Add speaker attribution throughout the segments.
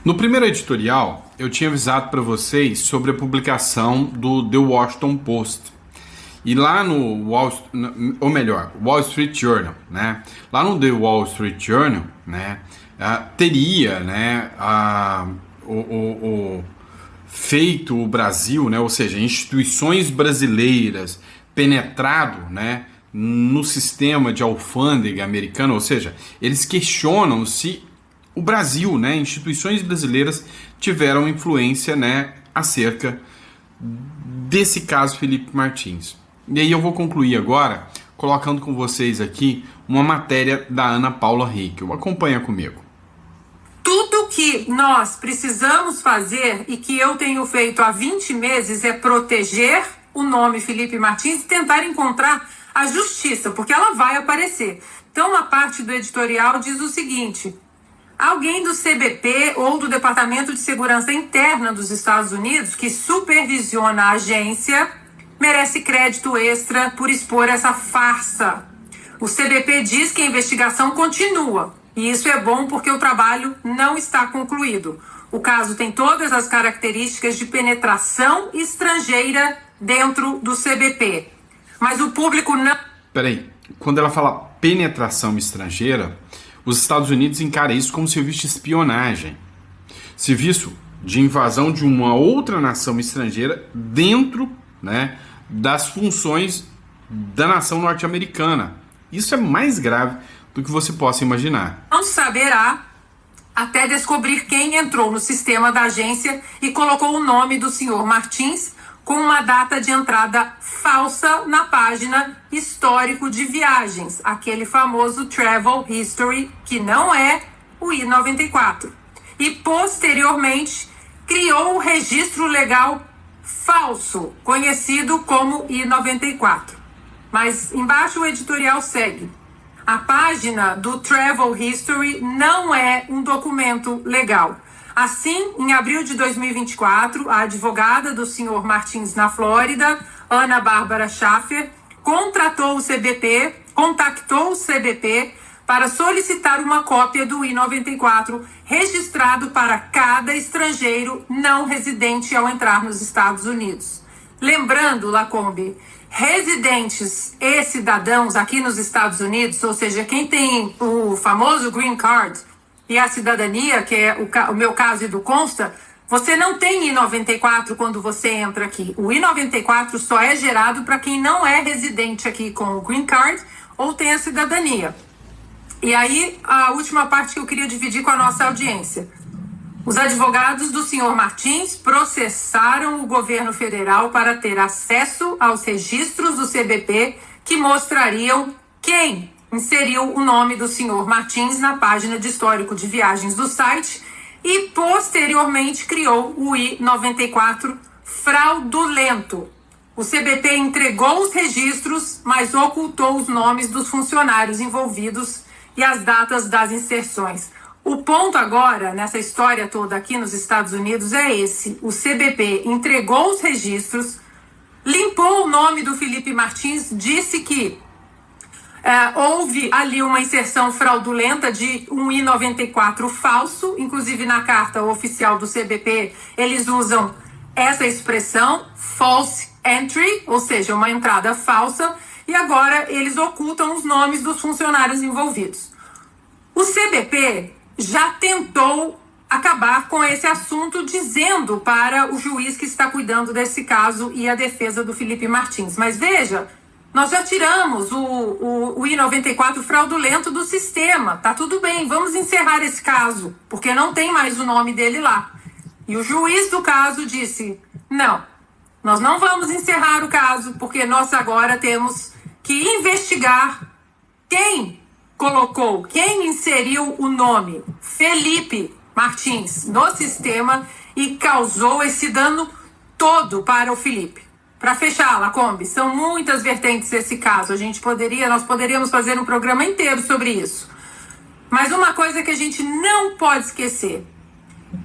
Speaker 1: No primeiro editorial, eu tinha avisado para vocês sobre a publicação do The Washington Post. E lá no Wall Street Journal, né? Lá no The Wall Street Journal, né? Teria, né? Feito o Brasil, né? Ou seja, instituições brasileiras penetrado, né? No sistema de alfândega americano, ou seja, eles questionam se o Brasil, né, instituições brasileiras tiveram influência, né, acerca desse caso Felipe Martins. E aí eu vou concluir agora colocando com vocês aqui uma matéria da Ana Paula Hickel. Acompanha comigo.
Speaker 2: Tudo que nós precisamos fazer e que eu tenho feito há 20 meses é proteger o nome Felipe Martins e tentar encontrar a justiça, porque ela vai aparecer. Então, uma parte do editorial diz o seguinte: alguém do CBP ou do Departamento de Segurança Interna dos Estados Unidos, que supervisiona a agência, merece crédito extra por expor essa farsa. O CBP diz que a investigação continua, e isso é bom porque o trabalho não está concluído. O caso tem todas as características de penetração estrangeira dentro do CBP. Mas o público não...
Speaker 1: Peraí, quando ela fala penetração estrangeira, os Estados Unidos encaram isso como serviço de espionagem, serviço de invasão de uma outra nação estrangeira dentro, né, das funções da nação norte-americana. Isso é mais grave do que você possa imaginar.
Speaker 2: Não saberá até descobrir quem entrou no sistema da agência e colocou o nome do senhor Martins com uma data de entrada falsa na página Histórico de Viagens, aquele famoso Travel History, que não é o I-94. E, posteriormente, criou o registro legal falso, conhecido como I-94. Mas embaixo o editorial segue: a página do Travel History não é um documento legal. Assim, em abril de 2024, a advogada do senhor Martins na Flórida, Ana Bárbara Schaffer, contactou o CBP para solicitar uma cópia do I-94 registrado para cada estrangeiro não residente ao entrar nos Estados Unidos. Lembrando, Lacombe, residentes e cidadãos aqui nos Estados Unidos, ou seja, quem tem o famoso Green Card e a cidadania, que é o meu caso e do Consta, você não tem I-94 quando você entra aqui. O I-94 só é gerado para quem não é residente aqui com o Green Card ou tem a cidadania. E aí, a última parte que eu queria dividir com a nossa audiência. Os advogados do senhor Martins processaram o governo federal para ter acesso aos registros do CBP que mostrariam quem inseriu o nome do senhor Martins na página de histórico de viagens do site e, posteriormente, criou o I-94 fraudulento. O CBP entregou os registros, mas ocultou os nomes dos funcionários envolvidos e as datas das inserções. O ponto agora, nessa história toda aqui nos Estados Unidos, é esse: o CBP entregou os registros, limpou o nome do Felipe Martins, disse que houve ali uma inserção fraudulenta de um I-94 falso, inclusive na carta oficial do CBP eles usam essa expressão, false entry, ou seja, uma entrada falsa, e agora eles ocultam os nomes dos funcionários envolvidos. O CBP já tentou acabar com esse assunto, dizendo para o juiz que está cuidando desse caso e a defesa do Felipe Martins. Mas veja, nós já tiramos o I-94 fraudulento do sistema. Tá tudo bem, vamos encerrar esse caso, porque não tem mais o nome dele lá. E o juiz do caso disse: não, nós não vamos encerrar o caso, porque nós agora temos que investigar quem colocou, quem inseriu o nome Felipe Martins no sistema e causou esse dano todo para o Felipe. Para fechar, Lacombe, são muitas vertentes desse caso. Nós poderíamos fazer um programa inteiro sobre isso. Mas uma coisa que a gente não pode esquecer: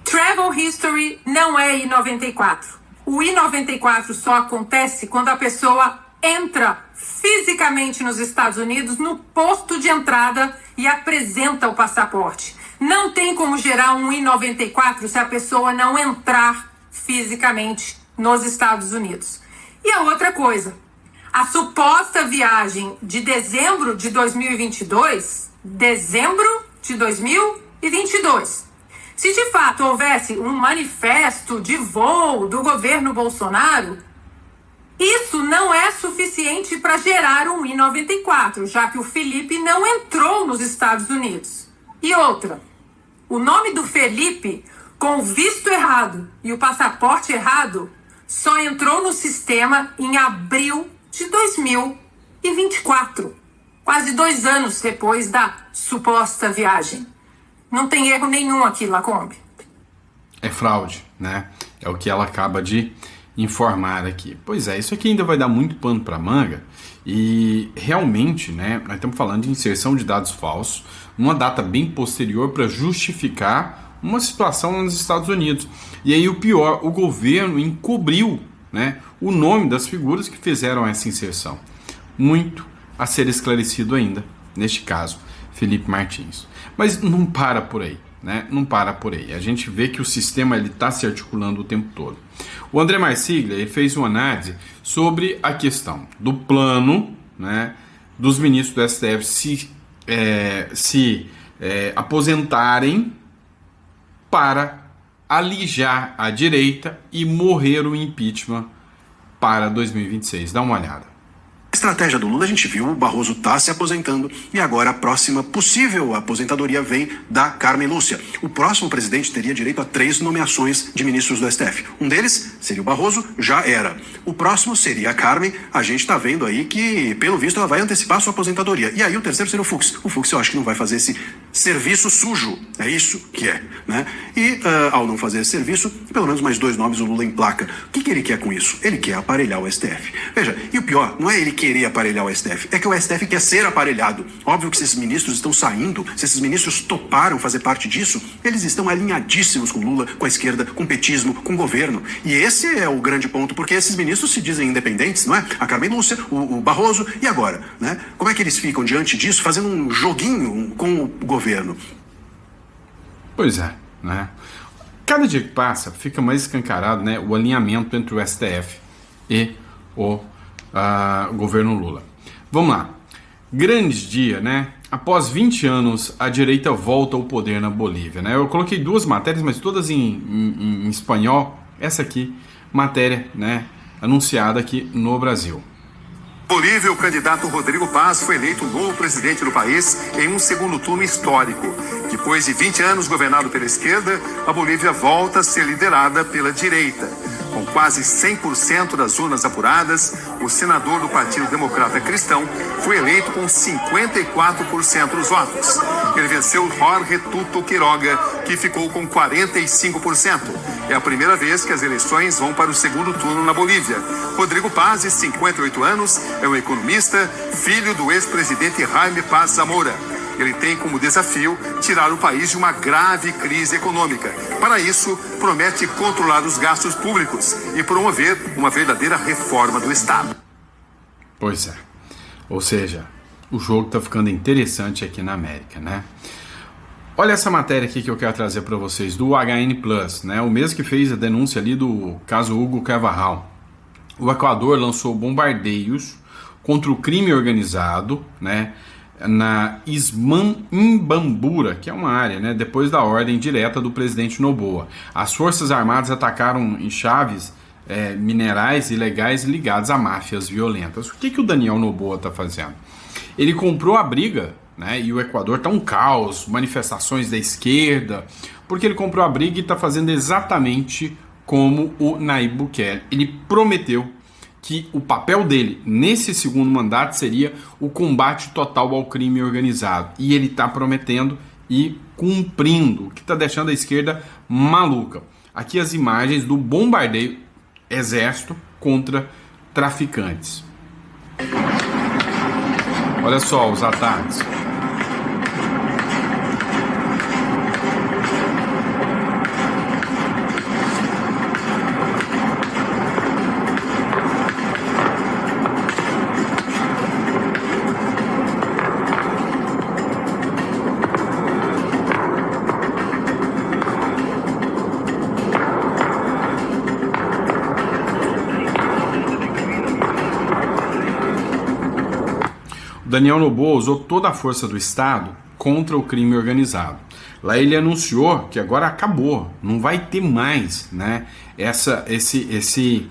Speaker 2: Travel History não é I-94. O I-94 só acontece quando a pessoa entra fisicamente nos Estados Unidos, no porto de entrada, e apresenta o passaporte. Não tem como gerar um I-94 se a pessoa não entrar fisicamente nos Estados Unidos. E a outra coisa, a suposta viagem de dezembro de 2022, se de fato houvesse um manifesto de voo do governo Bolsonaro, isso não é suficiente para gerar um I-94, já que o Felipe não entrou nos Estados Unidos. E outra, o nome do Felipe, com o visto errado e o passaporte errado, só entrou no sistema em abril de 2024, quase 2 anos depois da suposta viagem. Não tem erro nenhum aqui, Lacombe.
Speaker 1: É fraude, né? É o que ela acaba de informar aqui. Pois é, isso aqui ainda vai dar muito pano para manga e realmente, né, nós estamos falando de inserção de dados falsos numa data bem posterior para justificar uma situação nos Estados Unidos. E aí o pior, o governo encobriu, né, o nome das figuras que fizeram essa inserção. Muito a ser esclarecido ainda, neste caso, Felipe Martins. Mas não para por aí, né? Não para por aí. A gente vê que o sistema está se articulando o tempo todo. O André Marsiglia ele fez uma análise sobre a questão do plano, né, dos ministros do STF se aposentarem para alijar a direita e morrer o impeachment para 2026. Dá uma olhada.
Speaker 3: A estratégia do Lula, a gente viu, o Barroso está se aposentando e agora a próxima possível aposentadoria vem da Carmen Lúcia. O próximo presidente teria direito a 3 nomeações de ministros do STF. Um deles seria o Barroso, já era. O próximo seria a Carmen, a gente está vendo aí que, pelo visto, ela vai antecipar sua aposentadoria. E aí o terceiro seria o Fux. O Fux eu acho que não vai fazer esse serviço sujo, é isso que é, né? E ao não fazer esse serviço, pelo menos mais 2 nomes o Lula emplaca. O que ele quer com isso? Ele quer aparelhar o STF. Veja, e o pior, não é ele querer aparelhar o STF, é que o STF quer ser aparelhado. Óbvio que se esses ministros estão saindo, se esses ministros toparam fazer parte disso, eles estão alinhadíssimos com Lula, com a esquerda, com o petismo, com o governo. E esse é o grande ponto, porque esses ministros se dizem independentes, não é? A Carmen Lúcia, o Barroso, e agora, né? Como é que eles ficam diante disso, fazendo um joguinho com o governo?
Speaker 1: Pois é, né? Cada dia que passa, fica mais escancarado, né, o alinhamento entre o STF e o governo Lula. Vamos lá. Grande dia, né? Após 20 anos, a direita volta ao poder na Bolívia, né? Eu coloquei 2 matérias, mas todas em espanhol. Essa aqui, matéria, né, anunciada aqui no Brasil.
Speaker 4: Bolívia, o candidato Rodrigo Paz foi eleito novo presidente do país em um segundo turno histórico. Depois de 20 anos governado pela esquerda, a Bolívia volta a ser liderada pela direita. Com quase 100% das urnas apuradas, o senador do Partido Democrata Cristão foi eleito com 54% dos votos. Ele venceu Jorge Tuto Quiroga, que ficou com 45%. É a primeira vez que as eleições vão para o segundo turno na Bolívia. Rodrigo Paz, de 58 anos, é um economista, filho do ex-presidente Jaime Paz Zamora. Ele tem como desafio tirar o país de uma grave crise econômica. Para isso, promete controlar os gastos públicos e promover uma verdadeira reforma do Estado.
Speaker 1: Pois é. Ou seja, o jogo está ficando interessante aqui na América, né? Olha essa matéria aqui que eu quero trazer para vocês, do HN Plus, né? O mesmo que fez a denúncia ali do caso Hugo Carvajal. O Equador lançou bombardeios contra o crime organizado, né, na Imbambura, que é uma área, né, depois da ordem direta do presidente Noboa. As Forças Armadas atacaram em chaves minerais ilegais ligados a máfias violentas. O que o Daniel Noboa está fazendo? Ele comprou a briga, né, e o Equador está um caos, manifestações da esquerda, porque ele comprou a briga e está fazendo exatamente como o Nayib Bukele. Ele prometeu que o papel dele nesse segundo mandato seria o combate total ao crime organizado. E ele está prometendo e cumprindo, o que está deixando a esquerda maluca. Aqui as imagens do bombardeio exército contra traficantes. Olha só os ataques. Daniel Noboa usou toda a força do Estado contra o crime organizado. Lá ele anunciou que agora acabou, não vai ter mais, né, esse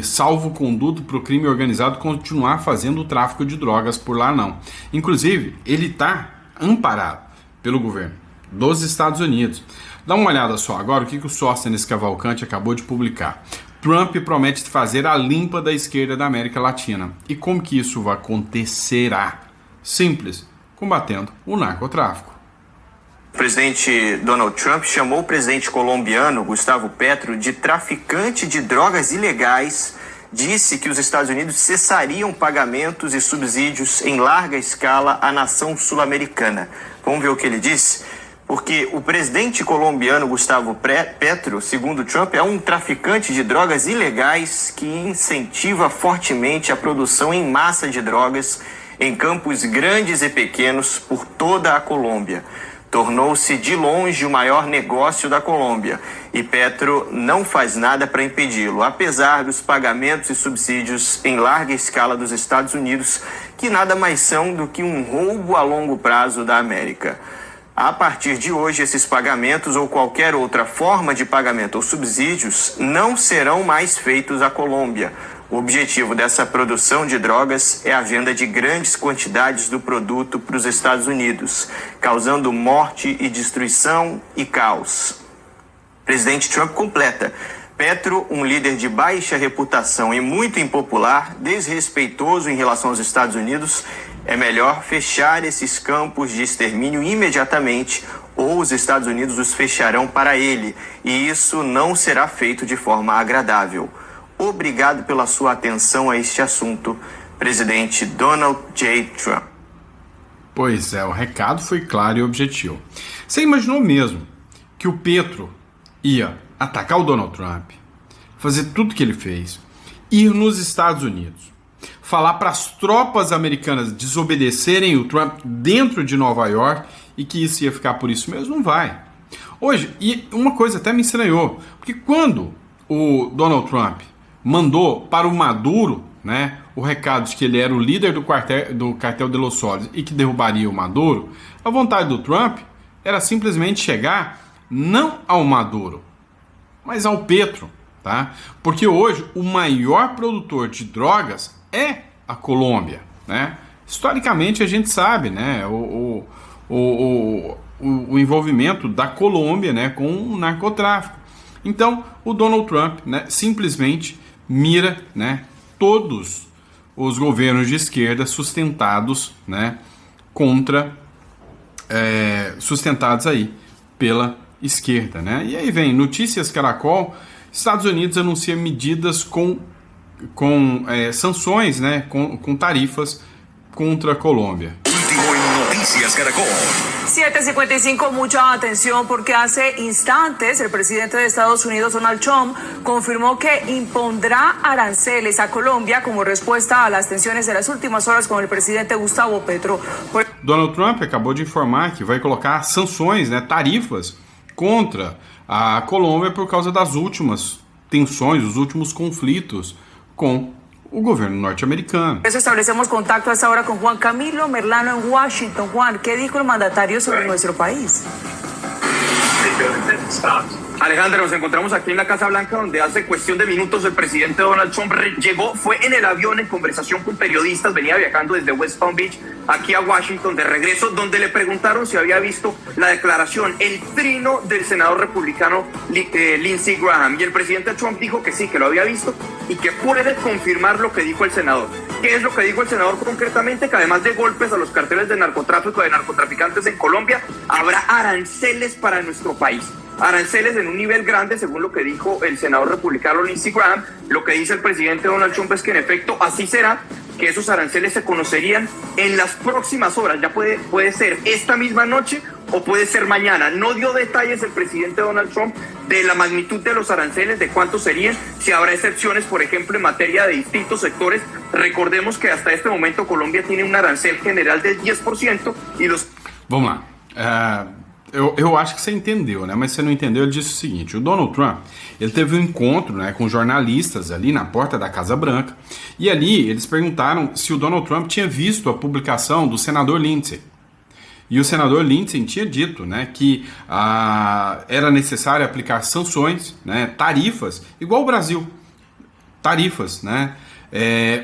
Speaker 1: salvo-conduto para o crime organizado continuar fazendo o tráfico de drogas por lá, não. Inclusive, ele está amparado pelo governo dos Estados Unidos. Dá uma olhada só agora o que o Sóstenes Cavalcante acabou de publicar. Trump promete fazer a limpa da esquerda da América Latina. E como que isso acontecerá? Simples, combatendo o narcotráfico.
Speaker 5: O presidente Donald Trump chamou o presidente colombiano Gustavo Petro de traficante de drogas ilegais, disse que os Estados Unidos cessariam pagamentos e subsídios em larga escala à nação sul-americana. Vamos ver o que ele disse? Porque o presidente colombiano Gustavo Petro, segundo Trump, é um traficante de drogas ilegais que incentiva fortemente a produção em massa de drogas em campos grandes e pequenos por toda a Colômbia. Tornou-se de longe o maior negócio da Colômbia e Petro não faz nada para impedi-lo, apesar dos pagamentos e subsídios em larga escala dos Estados Unidos, que nada mais são do que um roubo a longo prazo da América. A partir de hoje, esses pagamentos ou qualquer outra forma de pagamento ou subsídios não serão mais feitos à Colômbia. O objetivo dessa produção de drogas é a venda de grandes quantidades do produto para os Estados Unidos, causando morte e destruição e caos. O presidente Trump completa: Petro, um líder de baixa reputação e muito impopular, desrespeitoso em relação aos Estados Unidos, é melhor fechar esses campos de extermínio imediatamente ou os Estados Unidos os fecharão para ele, e isso não será feito de forma agradável. Obrigado pela sua atenção a este assunto, presidente Donald J. Trump.
Speaker 1: Pois é, o recado foi claro e objetivo. Você imaginou mesmo que o Petro ia atacar o Donald Trump, fazer tudo que ele fez, ir nos Estados Unidos, falar para as tropas americanas desobedecerem o Trump dentro de Nova York e que isso ia ficar por isso mesmo? Não vai. Hoje, e uma coisa até me estranhou, porque quando o Donald Trump mandou para o Maduro, né, o recado de que ele era o líder do cartel de Los Soles e que derrubaria o Maduro, a vontade do Trump era simplesmente chegar não ao Maduro, mas ao Petro, tá? Porque hoje o maior produtor de drogas é a Colômbia, né? Historicamente a gente sabe, né, o envolvimento da Colômbia, né, com o narcotráfico. Então o Donald Trump, né, simplesmente mira, né, todos os governos de esquerda sustentados, né, sustentados aí pela esquerda, né? E aí vem Notícias Caracol: Estados Unidos anuncia medidas com sanções, né, com tarifas contra a Colômbia.
Speaker 6: Último en Noticias Caracol.
Speaker 7: 7:55, mucha atención porque hace instantes el presidente de Estados Unidos, Donald Trump, confirmó que impondrá aranceles a Colombia como respuesta a las tensiones de las últimas horas con el presidente Gustavo Petro.
Speaker 1: Donald Trump acabou de informar que vai colocar sanções, né, tarifas contra a Colômbia por causa das últimas tensões, os últimos conflitos com o governo norte-americano.
Speaker 7: Establecemos contacto a esta hora con Juan Camilo Merlano en Washington. Juan, ¿qué dijo el mandatario sobre nuestro país?
Speaker 8: Alejandra, nos encontramos aquí en la Casa Blanca, donde hace cuestión de minutos el presidente Donald Trump llegó, fue en el avión en conversación con periodistas, venía viajando desde West Palm Beach aquí a Washington de regreso, donde le preguntaron si había visto la declaración, el trino del senador republicano Lindsey Graham, y el presidente Trump dijo que sí, que lo había visto y que puede confirmar lo que dijo el senador. ¿Qué es lo que dijo el senador concretamente? Que además de golpes a los carteles de narcotráfico, de narcotraficantes en Colombia, habrá aranceles para nuestro país. Aranceles en un nivel grande, según lo que dijo el senador republicano Lindsey Graham. Lo que dice el presidente Donald Trump es que en efecto así será, que esos aranceles se conocerían en las próximas horas. Ya puede ser esta misma noche o puede ser mañana. No dio detalles el presidente Donald Trump de la magnitud de los aranceles, de cuántos serían, si habrá excepciones, por ejemplo, en materia de distintos sectores. Recordemos que hasta este momento Colombia tiene un arancel general del 10% y los...
Speaker 1: Vamos lá. eu acho que você entendeu, né? Mas você não entendeu, ele disse o seguinte: o Donald Trump, ele teve um encontro, né, com jornalistas ali na porta da Casa Branca, e ali eles perguntaram se o Donald Trump tinha visto a publicação do senador Lindsey. E o senador Lindsey tinha dito, né, que era necessário aplicar sanções, né, tarifas, igual o Brasil. Tarifas, né?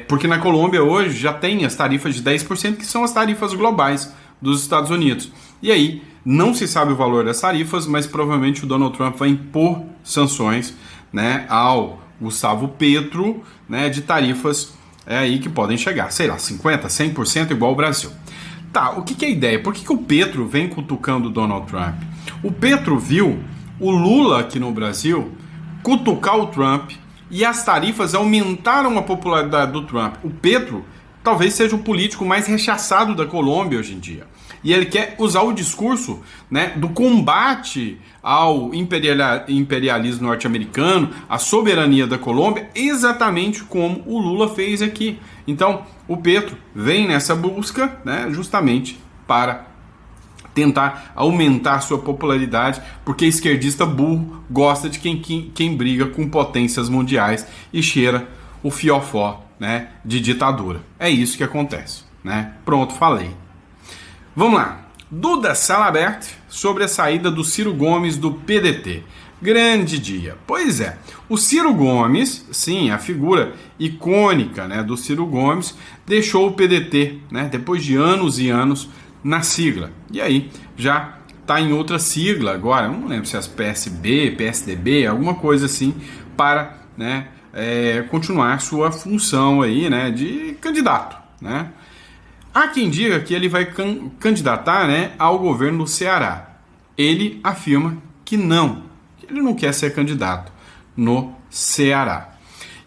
Speaker 1: Porque na Colômbia hoje já tem as tarifas de 10%, que são as tarifas globais dos Estados Unidos. E aí, não se sabe o valor das tarifas, mas provavelmente o Donald Trump vai impor sanções, né, ao Gustavo Petro, né, de tarifas aí que podem chegar, sei lá, 50%, 100% igual ao Brasil. Tá, o que é a ideia? Por que o Petro vem cutucando o Donald Trump? O Petro viu o Lula aqui no Brasil cutucar o Trump e as tarifas aumentaram a popularidade do Trump. O Petro talvez seja o político mais rechaçado da Colômbia hoje em dia. E ele quer usar o discurso, né, do combate ao imperialismo norte-americano, à soberania da Colômbia, exatamente como o Lula fez aqui. Então, o Petro vem nessa busca, né, justamente para tentar aumentar sua popularidade, porque esquerdista burro gosta de quem briga com potências mundiais e cheira o fiofó, né, de ditadura. É isso que acontece, né? Pronto, falei. Vamos lá. Duda Salabert sobre a saída do Ciro Gomes do PDT. Grande dia. Pois é, o Ciro Gomes, sim, a figura icônica, né, do Ciro Gomes, deixou o PDT, né, depois de anos e anos na sigla. E aí já está em outra sigla agora, não lembro se é as PSB, PSDB, alguma coisa assim, para, né, continuar sua função aí, né, de candidato, né? Há quem diga que ele vai candidatar, né, ao governo do Ceará. Ele afirma que não, que ele não quer ser candidato no Ceará.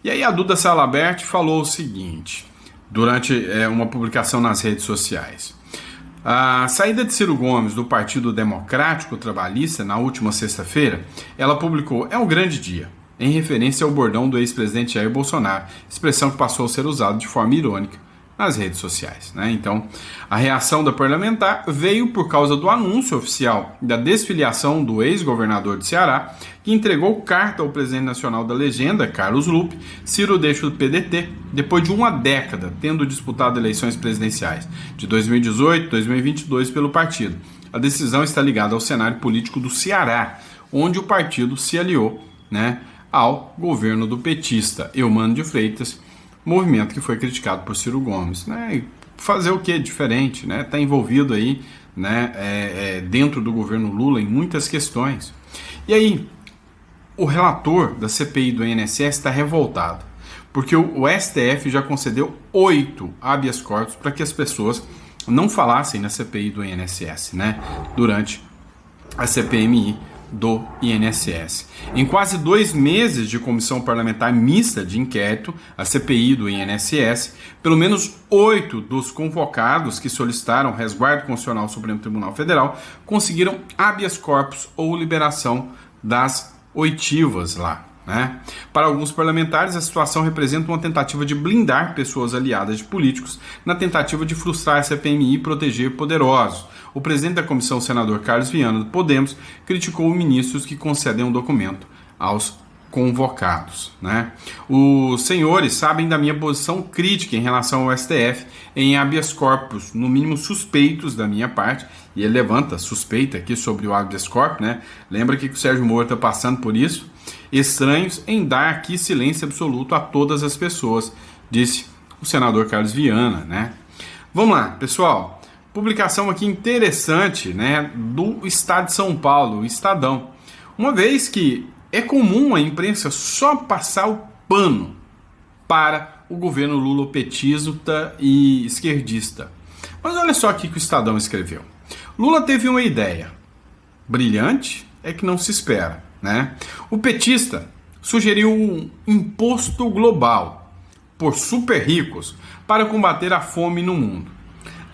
Speaker 1: E aí a Duda Salabert falou o seguinte, durante uma publicação nas redes sociais. A saída de Ciro Gomes do Partido Democrático Trabalhista na última sexta-feira, ela publicou: "É um grande dia", em referência ao bordão do ex-presidente Jair Bolsonaro, expressão que passou a ser usada de forma irônica nas redes sociais, né? Então, a reação da parlamentar veio por causa do anúncio oficial da desfiliação do ex-governador de Ceará, que entregou carta ao presidente nacional da legenda, Carlos Lupe. Ciro deixa o PDT depois de uma década, tendo disputado eleições presidenciais de 2018 e 2022 pelo partido. A decisão está ligada ao cenário político do Ceará, onde o partido se aliou, né, ao governo do petista Eumano de Freitas, movimento que foi criticado por Ciro Gomes, né? E fazer o que diferente, né? Tá envolvido aí, né, dentro do governo Lula em muitas questões. E aí, o relator da CPI do INSS está revoltado, porque o STF já concedeu 8 habeas corpus para que as pessoas não falassem na CPI do INSS, né? Durante a CPMI do INSS. Em quase 2 meses de comissão parlamentar mista de inquérito, a CPI do INSS, pelo menos 8 dos convocados que solicitaram resguardo constitucional ao Supremo Tribunal Federal conseguiram habeas corpus ou liberação das oitivas lá, né? Para alguns parlamentares, a situação representa uma tentativa de blindar pessoas aliadas de políticos na tentativa de frustrar a CPMI e proteger poderosos. O presidente da comissão, o senador Carlos Viana, do Podemos, criticou ministros que concedem um documento aos convocados, né? Os senhores sabem da minha posição crítica em relação ao STF em habeas corpus, no mínimo suspeitos da minha parte, e ele levanta suspeita aqui sobre o habeas corpus, né? Lembra que o Sérgio Moro está passando por isso? Estranhos em dar aqui silêncio absoluto a todas as pessoas, disse o senador Carlos Viana, né? Vamos lá, pessoal. Publicação aqui interessante, né, do Estado de São Paulo, o Estadão. Uma vez que é comum a imprensa só passar o pano para o governo lulopetista e esquerdista. Mas olha só o que o Estadão escreveu. Lula teve uma ideia brilhante, é que não se espera, né? O petista sugeriu um imposto global por super ricos para combater a fome no mundo.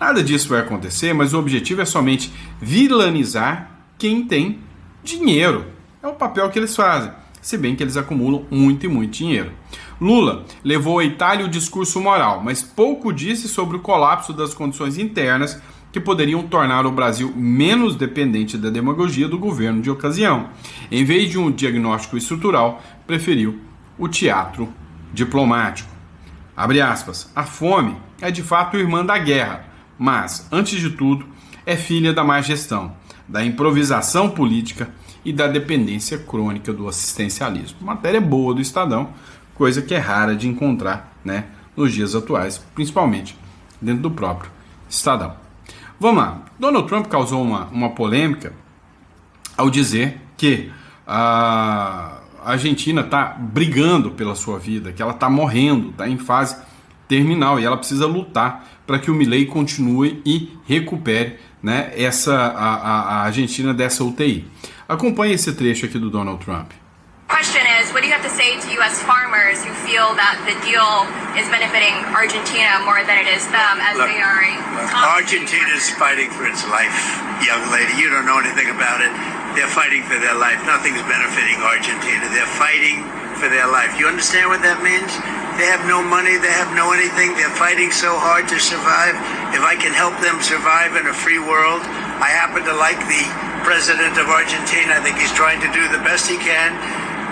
Speaker 1: Nada disso vai acontecer, mas o objetivo é somente vilanizar quem tem dinheiro. É o papel que eles fazem, se bem que eles acumulam muito e muito dinheiro. Lula levou à Itália o discurso moral, mas pouco disse sobre o colapso das condições internas que poderiam tornar o Brasil menos dependente da demagogia do governo de ocasião. Em vez de um diagnóstico estrutural, preferiu o teatro diplomático. Abre aspas, a fome é de fato irmã da guerra, mas, antes de tudo, é filha da má gestão, da improvisação política e da dependência crônica do assistencialismo. Matéria boa do Estadão, coisa que é rara de encontrar, né, nos dias atuais, principalmente dentro do próprio Estadão. Vamos lá. Donald Trump causou uma polêmica ao dizer que a Argentina está brigando pela sua vida, que ela está morrendo, está em fase terminal e ela precisa lutar para que o Milei continue e recupere, né, a Argentina dessa UTI. Acompanhe esse trecho aqui do Donald Trump.
Speaker 9: Question is, what do you have to say to U.S. farmers who feel that the deal is benefiting Argentina more than it is them, as they are
Speaker 10: Argentina is fighting for its life, young lady. You don't know anything about it. They're fighting for their life. Nothing's benefiting Argentina. They're fighting for their life. You understand what that means? They have no money. They have no anything. They're fighting so hard to survive. If I can help them survive in a free world, I happen to like the president of Argentina. I think he's trying to do the best he can.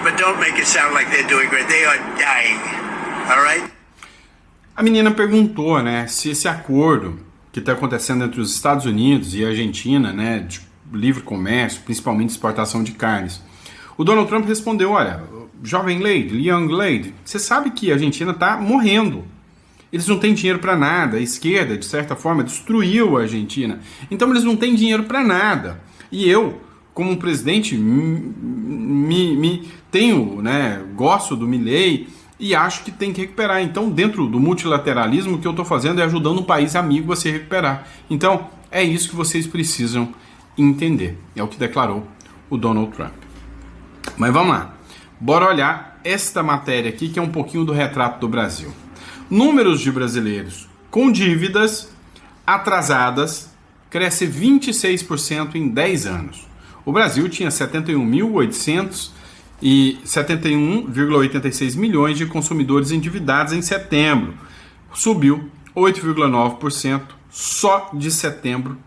Speaker 10: But don't make it sound like they're doing great. They are dying. All right?
Speaker 1: A menina perguntou, né, se esse acordo que está acontecendo entre os Estados Unidos e a Argentina, né, de livre comércio, principalmente exportação de carnes. O Donald Trump respondeu, olha, jovem lady, young lady, você sabe que a Argentina está morrendo. Eles não têm dinheiro para nada. A esquerda, de certa forma, destruiu a Argentina. Então eles não têm dinheiro para nada. E eu, como um presidente, tenho, né, gosto do Milei e acho que tem que recuperar. Então, dentro do multilateralismo, o que eu estou fazendo é ajudando um país amigo a se recuperar. Então, é isso que vocês precisam entender. É o que declarou o Donald Trump. Mas vamos lá. Bora olhar esta matéria aqui, que é um pouquinho do retrato do Brasil. Números de brasileiros com dívidas atrasadas cresce 26% em 10 anos. O Brasil tinha 71,86 milhões de consumidores endividados em setembro. Subiu 8,9% só de setembro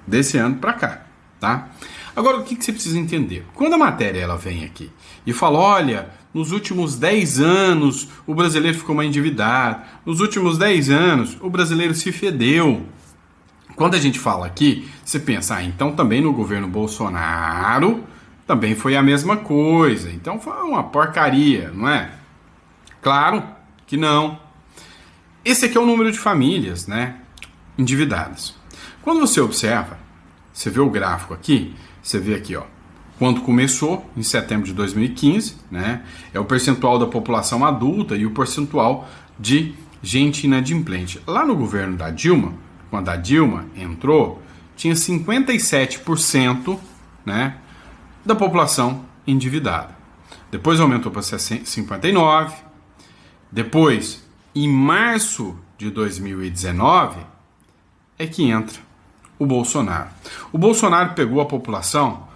Speaker 1: desse ano para cá, tá? Agora, o que você precisa entender? Quando a matéria ela vem aqui e fala, olha, nos últimos 10 anos o brasileiro ficou mais endividado, nos últimos 10 anos o brasileiro se fedeu. Quando a gente fala aqui, você pensa, então também no governo Bolsonaro também foi a mesma coisa, então foi uma porcaria, não é? Claro que não. Esse aqui é o número de famílias, né, endividadas. Quando você observa, você vê o gráfico aqui, você vê aqui, ó, quando começou, em setembro de 2015, né, é o percentual da população adulta e o percentual de gente inadimplente. Lá no governo da Dilma, quando a Dilma entrou, tinha 57%, né, da população endividada. Depois aumentou para 59%. Depois, em março de 2019, é que entra o Bolsonaro. O Bolsonaro pegou a população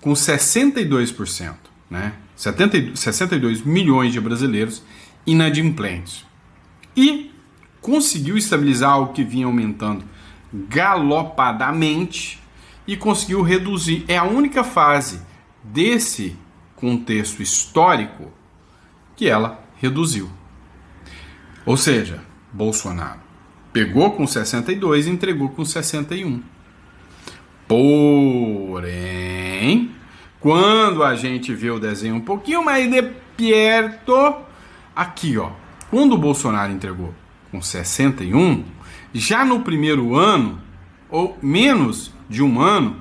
Speaker 1: com 62%, né? 62 milhões de brasileiros inadimplentes. E conseguiu estabilizar algo que vinha aumentando galopadamente e conseguiu reduzir. É a única fase desse contexto histórico que ela reduziu. Ou seja, Bolsonaro pegou com 62 e entregou com 61. Porém, quando a gente vê o desenho um pouquinho mais de perto, aqui, ó, quando o Bolsonaro entregou com 61, já no primeiro ano, ou menos de um ano,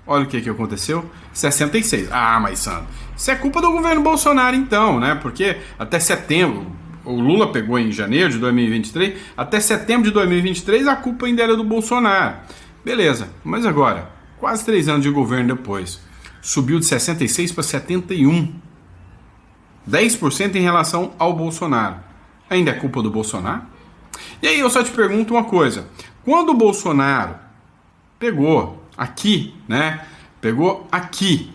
Speaker 1: olha o que aconteceu, 66. Ah, mas Sandro, isso é culpa do governo Bolsonaro então, né? Porque até setembro, o Lula pegou em janeiro de 2023, até setembro de 2023 a culpa ainda era do Bolsonaro. Beleza, mas agora, quase 3 anos de governo depois, subiu de 66 para 71. 10% em relação ao Bolsonaro. Ainda é culpa do Bolsonaro? E aí eu só te pergunto uma coisa. Quando o Bolsonaro pegou aqui, né? Pegou aqui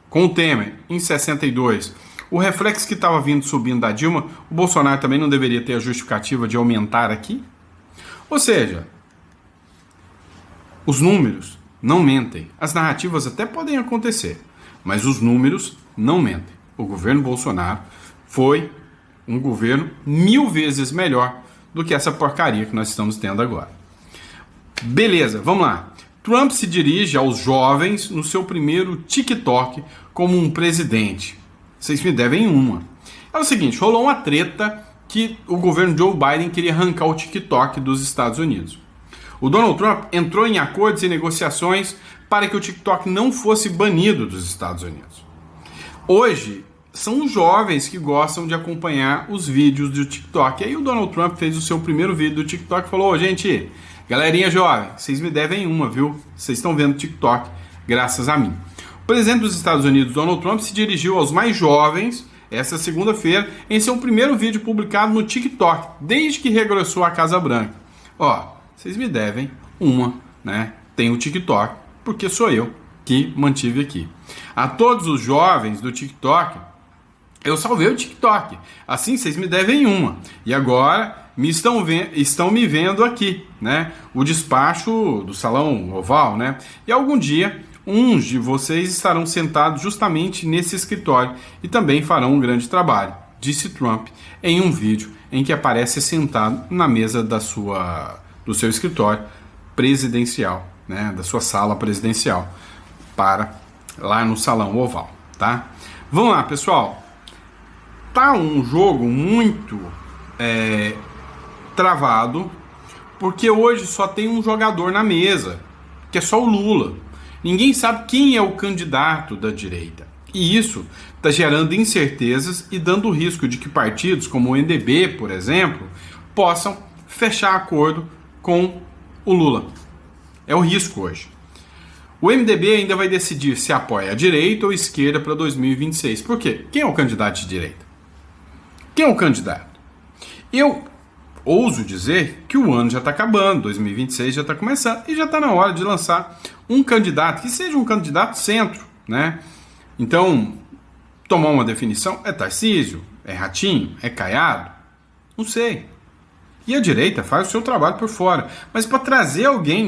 Speaker 1: com o Temer em 62, o reflexo que estava vindo subindo da Dilma, o Bolsonaro também não deveria ter a justificativa de aumentar aqui? Ou seja, Os números não mentem. As narrativas até podem acontecer, mas os números não mentem. O governo Bolsonaro foi um governo 1000 vezes melhor do que essa porcaria que nós estamos tendo agora. Beleza, vamos lá. Trump se dirige aos jovens no seu primeiro TikTok como um presidente. Vocês me devem uma. É o seguinte, rolou uma treta que o governo Joe Biden queria arrancar o TikTok dos Estados Unidos. O Donald Trump entrou em acordos e negociações para que o TikTok não fosse banido dos Estados Unidos. Hoje, são os jovens que gostam de acompanhar os vídeos do TikTok. Aí o Donald Trump fez o seu primeiro vídeo do TikTok e falou: gente, galerinha jovem, vocês me devem uma, viu? Vocês estão vendo TikTok graças a mim. O presidente dos Estados Unidos, Donald Trump, se dirigiu aos mais jovens essa segunda-feira em seu primeiro vídeo publicado no TikTok, desde que regressou à Casa Branca. Ó, vocês me devem uma, né? Tem o TikTok, porque sou eu que mantive aqui. A todos os jovens do TikTok, eu salvei o TikTok. Assim, vocês me devem uma. E agora estão me vendo aqui, né? O despacho do Salão Oval, né? E algum dia, uns de vocês estarão sentados justamente nesse escritório e também farão um grande trabalho, disse Trump em um vídeo em que aparece sentado na mesa do seu escritório presidencial, né? Da sua sala presidencial, lá no Salão Oval, tá? Vamos lá, pessoal. Tá um jogo muito travado, porque hoje só tem um jogador na mesa, que é só o Lula. Ninguém sabe quem é o candidato da direita. E isso está gerando incertezas e dando o risco de que partidos como o MDB, por exemplo, possam fechar acordo com o Lula. É o risco hoje. O MDB ainda vai decidir se apoia a direita ou a esquerda para 2026. Por quê? Quem é o candidato de direita? Quem é o candidato? Eu ouso dizer que o ano já está acabando, 2026 já está começando e já está na hora de lançar um candidato que seja um candidato centro, né? Então, tomar uma definição, é Tarcísio, é Ratinho, é Caiado? Não sei. E a direita faz o seu trabalho por fora, mas para trazer alguém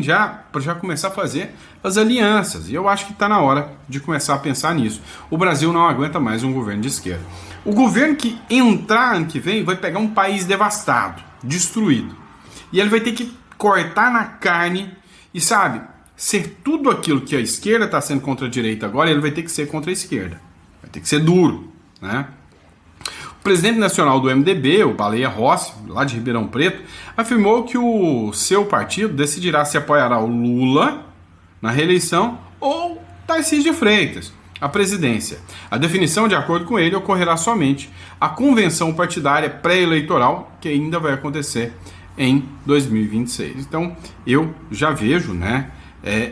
Speaker 1: para já começar a fazer as alianças. E eu acho que está na hora de começar a pensar nisso. O Brasil não aguenta mais um governo de esquerda. O governo que entrar ano que vem vai pegar um país devastado, destruído. E ele vai ter que cortar na carne e, sabe, ser tudo aquilo que a esquerda está sendo contra a direita agora, ele vai ter que ser contra a esquerda. Vai ter que ser duro, né? O presidente nacional do MDB, o Baleia Rossi, lá de Ribeirão Preto, afirmou que o seu partido decidirá se apoiará o Lula na reeleição ou Tarcísio de Freitas à presidência. A definição, de acordo com ele, ocorrerá somente a convenção partidária pré-eleitoral, que ainda vai acontecer em 2026. Então, eu já vejo, né,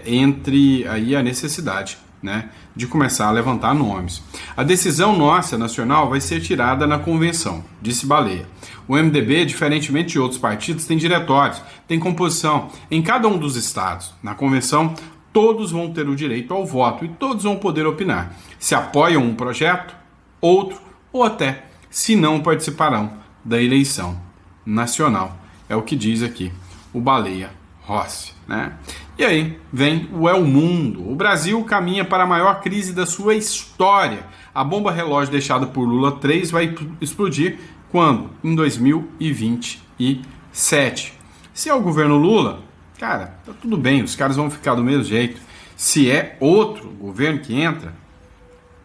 Speaker 1: entre aí a necessidade, né, de começar a levantar nomes. A decisão nossa, nacional, vai ser tirada na convenção, disse Baleia. O MDB, diferentemente de outros partidos, tem diretórios, tem composição em cada um dos estados. Na convenção, todos vão ter o direito ao voto e todos vão poder opinar se apoiam um projeto, outro ou até se não participarão da eleição nacional. É o que diz aqui o Baleia Rossi, né? E aí vem o El Mundo. O Brasil caminha para a maior crise da sua história. A bomba relógio deixada por Lula 3 vai explodir quando? Em 2027. Se é o governo Lula, cara, tá tudo bem, os caras vão ficar do mesmo jeito. Se é outro governo que entra,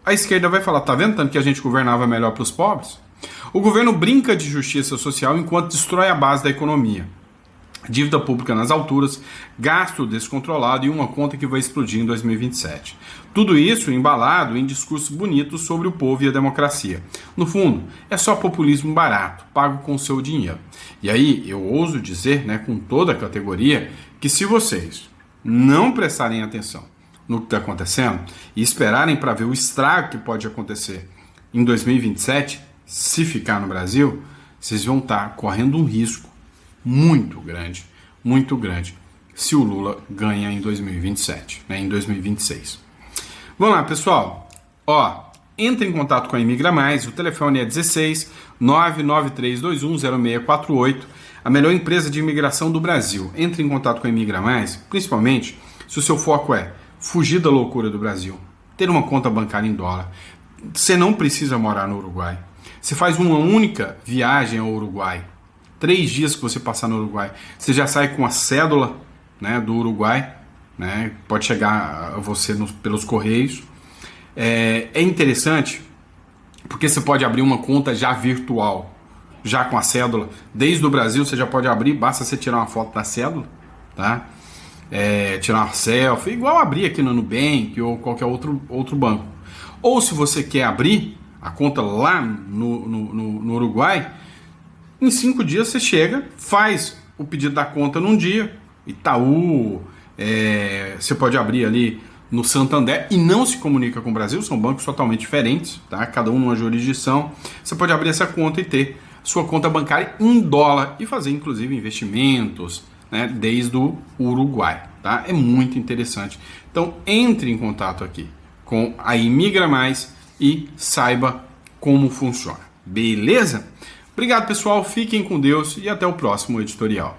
Speaker 1: a esquerda vai falar, tá vendo tanto que a gente governava melhor para os pobres? O governo brinca de justiça social enquanto destrói a base da economia. Dívida pública nas alturas, gasto descontrolado e uma conta que vai explodir em 2027. Tudo isso embalado em discursos bonitos sobre o povo e a democracia. No fundo, é só populismo barato, pago com seu dinheiro. E aí, eu ouso dizer, né, com toda a categoria, que se vocês não prestarem atenção no que está acontecendo e esperarem para ver o estrago que pode acontecer em 2027, se ficar no Brasil, vocês vão estar correndo um risco muito grande, se o Lula ganha em 2027, né, em 2026. Vamos lá, pessoal. Entre em contato com a Imigra Mais, o telefone é 16 993210648, a melhor empresa de imigração do Brasil. Entre em contato com a Imigra Mais, principalmente Se o seu foco é fugir da loucura do Brasil, ter uma conta bancária em dólar, você não precisa morar no Uruguai. Você faz uma única viagem ao Uruguai, 3 dias que você passar no Uruguai, você já sai com a cédula, né, do Uruguai, né, pode chegar a você pelos correios. É interessante porque você pode abrir uma conta já virtual, já com a cédula. Desde o Brasil você já pode abrir, basta você tirar uma foto da cédula, tá? Tirar uma selfie, igual abrir aqui no Nubank ou qualquer outro banco. Ou se você quer abrir a conta lá no Uruguai, em 5 dias você chega, faz o pedido da conta num dia, Itaú, você pode abrir ali no Santander e não se comunica com o Brasil, são bancos totalmente diferentes, tá? Cada um numa jurisdição. Você pode abrir essa conta e ter sua conta bancária em dólar e fazer inclusive investimentos, né, desde o Uruguai, tá? É muito interessante. Então entre em contato aqui com a Imigra Mais e saiba como funciona. Beleza? Obrigado, pessoal. Fiquem com Deus e até o próximo editorial.